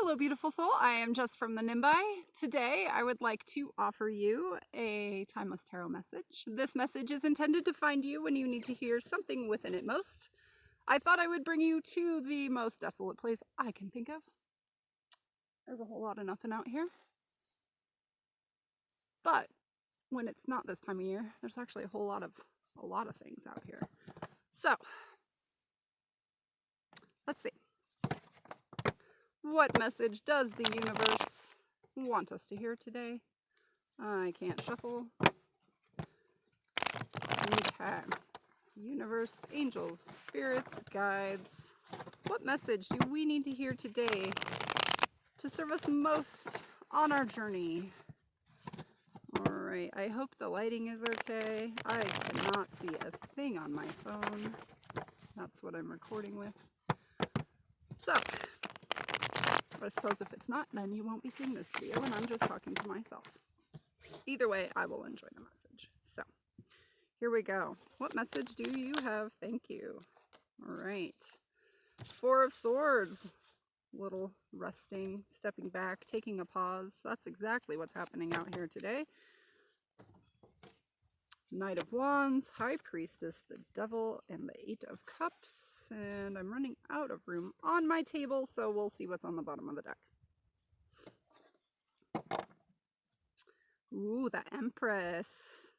Hello, beautiful soul. I am Jess from the Nimbi. Today, I would like to offer you a timeless tarot message. This message is intended to find you when you need to hear something within it most. I thought I would bring you to the most desolate place I can think of. There's a whole lot of nothing out here. But when it's not this time of year, there's actually a lot of things out here. So, let's see. What message does the universe want us to hear today? I can't shuffle. Okay. Universe, angels, spirits, guides. What message do we need to hear today to serve us most on our journey? Alright, I hope the lighting is okay. I cannot see a thing on my phone. That's what I'm recording with. So, I suppose if it's not, then you won't be seeing this video and I'm just talking to myself. Either way, I will enjoy the message. So, here we go. What message do you have? Thank you. All right. Four of Swords. Little resting, stepping back, taking a pause. That's exactly what's happening out here today. Knight of Wands, High Priestess, the Devil, and the Eight of Cups. And I'm running out of room on my table, so we'll see what's on the bottom of the deck. Ooh, the Empress.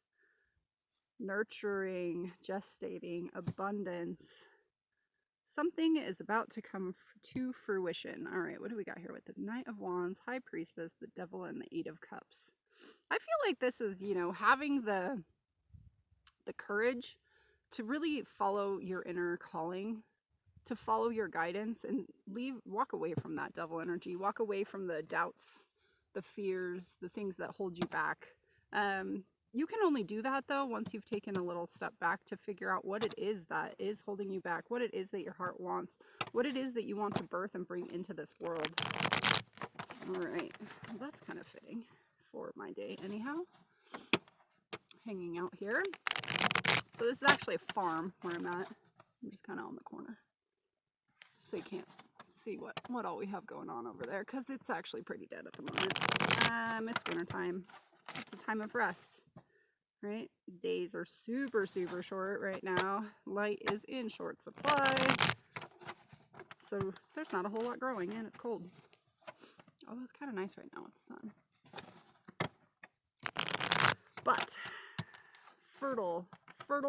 Nurturing, gestating, abundance. Something is about to come to fruition. All right, what do we got here with the Knight of Wands, High Priestess, the Devil, and the Eight of Cups? I feel like this is, having the courage to really follow your inner calling, to follow your guidance and walk away from that devil energy, walk away from the doubts, the fears, the things that hold you back. You can only do that though once you've taken a little step back to figure out what it is that is holding you back, what it is that your heart wants, what it is that you want to birth and bring into this world. All right, well, that's kind of fitting for my day anyhow. Hanging out here. So this is actually a farm where I'm at. I'm just kind of on the corner. So you can't see what all we have going on over there because it's actually pretty dead at the moment. It's wintertime. It's a time of rest, right? Days are super, super short right now. Light is in short supply. So there's not a whole lot growing and it's cold. Although it's kind of nice right now with the sun. But fertile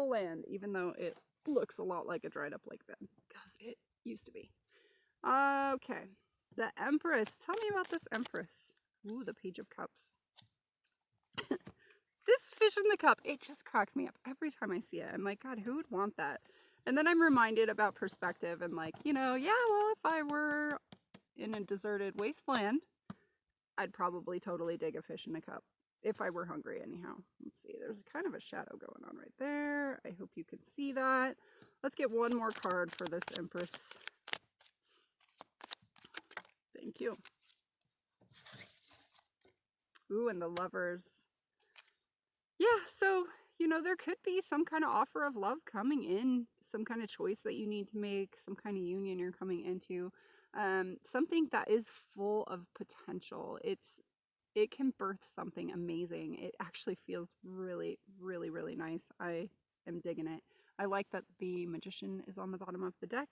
land, even though it looks a lot like a dried up lake bed, because it used to be. Okay, the Empress. Tell me about this Empress. Ooh, the Page of Cups. This fish in the cup, it just cracks me up every time I see it. I'm like, God, who would want that? And then I'm reminded about perspective and like, yeah, well, if I were in a deserted wasteland, I'd probably totally dig a fish in a cup. If I were hungry anyhow. Let's see, there's kind of a shadow going on right there. I hope you could see that. Let's get one more card for this Empress. Thank you. Ooh, and the Lovers. Yeah, so, there could be some kind of offer of love coming in, some kind of choice that you need to make, some kind of union you're coming into, something that is full of potential. It can birth something amazing. It actually feels really, really, really nice. I am digging it. I like that the Magician is on the bottom of the deck.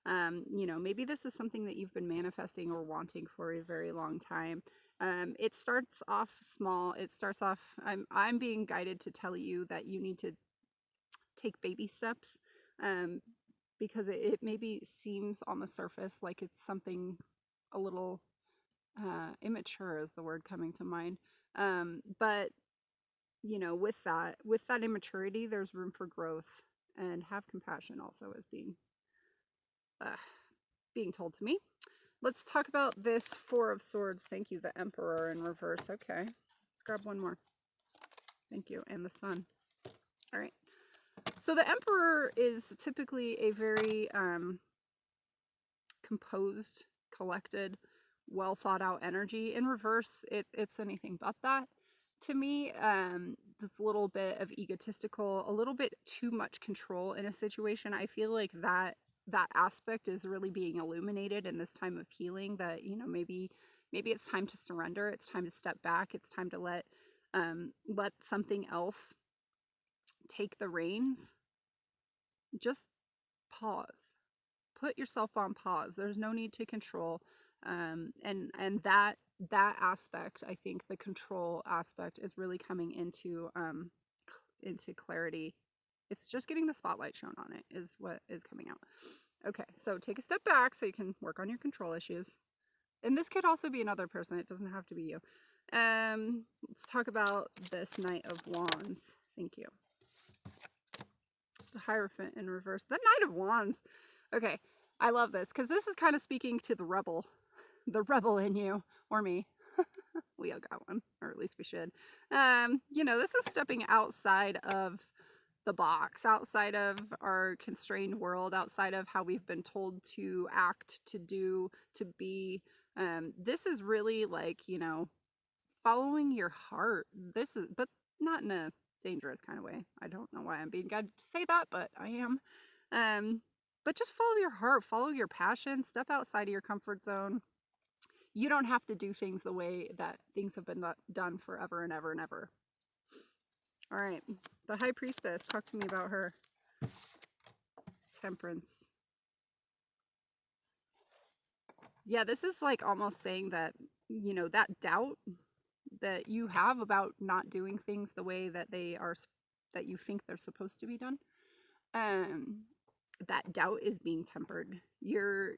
Maybe this is something that you've been manifesting or wanting for a very long time. It starts off small. It starts off, I'm being guided to tell you that you need to take baby steps, because it maybe seems on the surface like it's something a little immature is the word coming to mind. But with that immaturity, there's room for growth, and have compassion also is being told to me. Let's talk about this Four of Swords. Thank you, the Emperor in reverse. Okay, let's grab one more. Thank you, and the Sun. All right. So the Emperor is typically a very composed, collected, well thought out energy. In reverse, it's anything but that to me. This little bit of egotistical, a little bit too much control in a situation. I feel like that that aspect is really being illuminated in this time of healing, that, you know, maybe it's time to surrender, it's time to step back, it's time to let something else take the reins. Just pause. Put yourself on pause. There's no need to control. And that aspect, I think the control aspect is really coming into clarity. It's just getting the spotlight shown on it is what is coming out. Okay, so take a step back so you can work on your control issues. And this could also be another person. It doesn't have to be you. Let's talk about this Knight of Wands. Thank you. The Hierophant in reverse. The Knight of Wands. Okay, I love this because this is kind of speaking to the rebel in you, or me. We all got one, or at least we should. You know, this is stepping outside of the box, outside of our constrained world, outside of how we've been told to act, to do, to be. This is really like, you know, following your heart. This is, but not in a dangerous kind of way. I don't know why I'm being guided to say that, but I am. But just follow your heart, follow your passion, step outside of your comfort zone. You don't have to do things the way that things have been done forever and ever and ever. All right, the High Priestess, talk to me about her. Temperance. Yeah, this is like almost saying that, you know, that doubt that you have about not doing things the way that they are, that you think they're supposed to be done. That doubt is being tempered. You're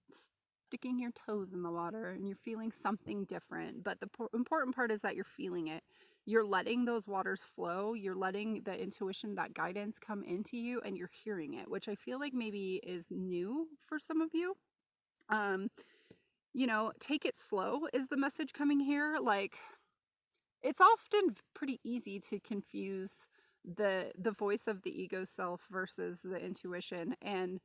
sticking your toes in the water and you're feeling something different. But the important part is that you're feeling it. You're letting those waters flow. You're letting the intuition, that guidance come into you, and you're hearing it, which I feel like maybe is new for some of you. You know, take it slow is the message coming here. Like, it's often pretty easy to confuse the voice of the ego self versus the intuition. And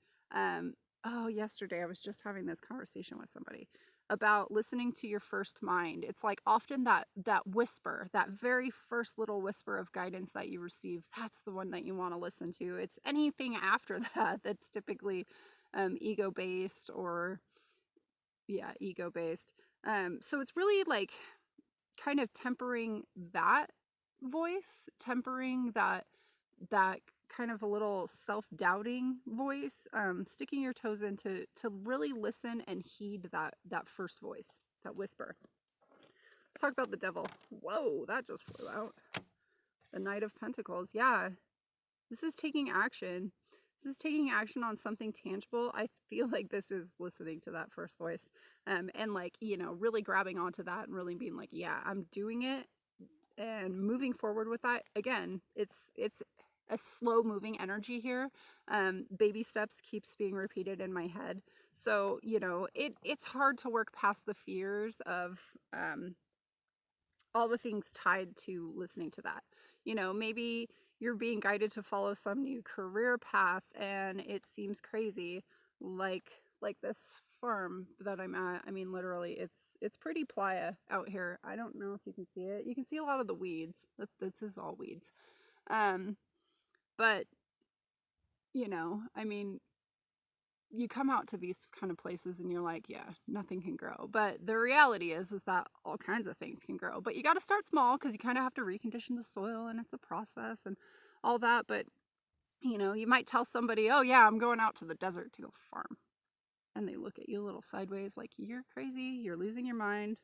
yesterday I was just having this conversation with somebody about listening to your first mind. It's like often that whisper, that very first little whisper of guidance that you receive, that's the one that you want to listen to. It's anything after that that's typically ego based, or ego based. So it's really like kind of tempering that voice, tempering that kind of a little self-doubting voice, sticking your toes in to really listen and heed that first voice, that whisper. Let's talk about the Devil. Whoa, that just flew out. The Knight of Pentacles. Yeah, this is taking action. This is taking action on something tangible. I feel like this is listening to that first voice, and like, you know, really grabbing onto that and really being like, yeah, I'm doing it and moving forward with that. Again, it's a slow moving energy here. Baby steps keeps being repeated in my head. So, you know, it's hard to work past the fears of all the things tied to listening to that. You know, maybe you're being guided to follow some new career path and it seems crazy, like this farm that I'm at. I mean, literally, it's pretty playa out here. I don't know if you can see it. You can see a lot of the weeds. This is all weeds. But, you know, I mean, you come out to these kind of places and you're like, yeah, nothing can grow. But the reality is that all kinds of things can grow. But you got to start small because you kind of have to recondition the soil and it's a process and all that. But, you know, you might tell somebody, oh, yeah, I'm going out to the desert to go farm. And they look at you a little sideways like, you're crazy. You're losing your mind.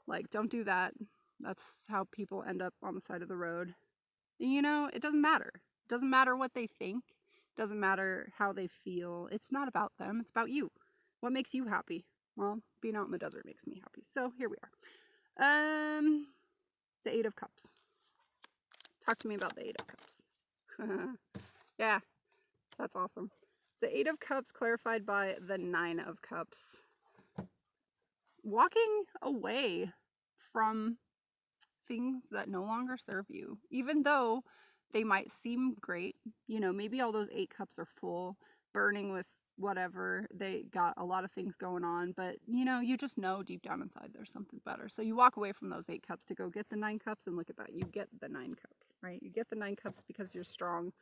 Like, don't do that. That's how people end up on the side of the road. And, you know, it doesn't matter. It doesn't matter what they think. It doesn't matter how they feel. It's not about them. It's about you. What makes you happy? Well, being out in the desert makes me happy. So here we are. The Eight of Cups. Talk to me about the Eight of Cups. Yeah, that's awesome. The Eight of Cups clarified by the Nine of Cups. Walking away from things that no longer serve you, even though they might seem great. You know, maybe all those 8 cups are full, burning with whatever. They got a lot of things going on, but you know, you just know deep down inside there's something better. So you walk away from those 8 cups to go get the 9 cups, and look at that. You get the 9 cups, right? You get the 9 cups because you're strong.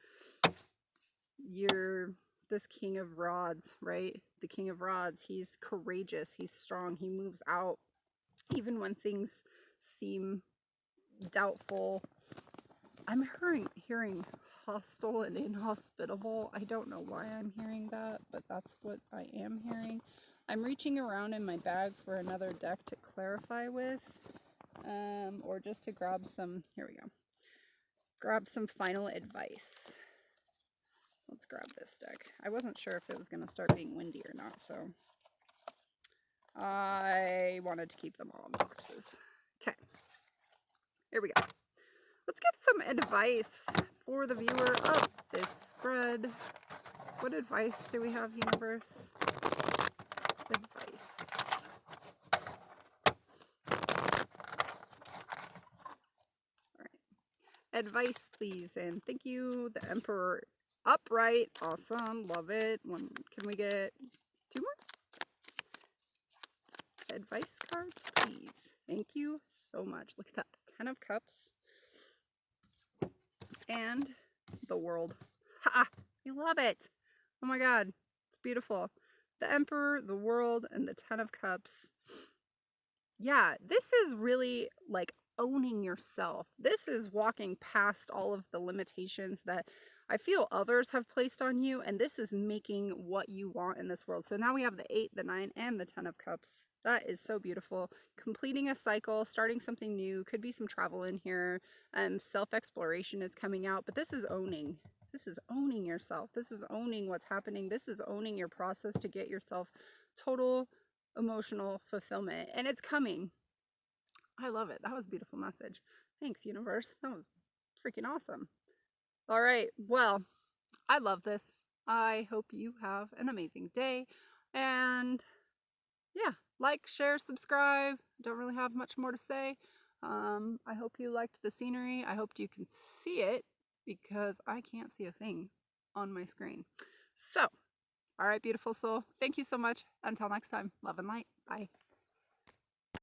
You're this King of Rods, right? The King of Rods, he's courageous, he's strong, he moves out even when things seem doubtful. I'm hearing hostile and inhospitable. I don't know why I'm hearing that, but that's what I am hearing. I'm reaching around in my bag for another deck to clarify with, or just to grab some, here we go, grab some final advice. Let's grab this deck. I wasn't sure if it was going to start being windy or not, so I wanted to keep them all in boxes. Okay, here we go. Let's get some advice for the viewer of this spread. What advice do we have, universe? Advice. All right. Advice, please, and thank you. The Emperor upright. Awesome. Love it. One. Can we get 2 more? Advice cards, please. Thank you so much. Look at that. The 10 of Cups. And the World. Ha! I love it. Oh my god. It's beautiful. The Emperor, the World, and the 10 of Cups. Yeah, this is really like owning yourself. This is walking past all of the limitations that I feel others have placed on you, and this is making what you want in this world. So now we have the 8, the 9, and the 10 of Cups. That is so beautiful. Completing a cycle, starting something new, could be some travel in here. Self-exploration is coming out, but this is owning. This is owning yourself. This is owning what's happening. This is owning your process to get yourself total emotional fulfillment, and it's coming. I love it. That was a beautiful message. Thanks, universe. That was freaking awesome. All right, well, I love this. I hope you have an amazing day, and yeah, like, share, subscribe. Don't really have much more to say. I hope you liked the scenery. I hope you can see it, because I can't see a thing on my screen. So all right, beautiful soul. Thank you so much. Until next time, love and light. Bye.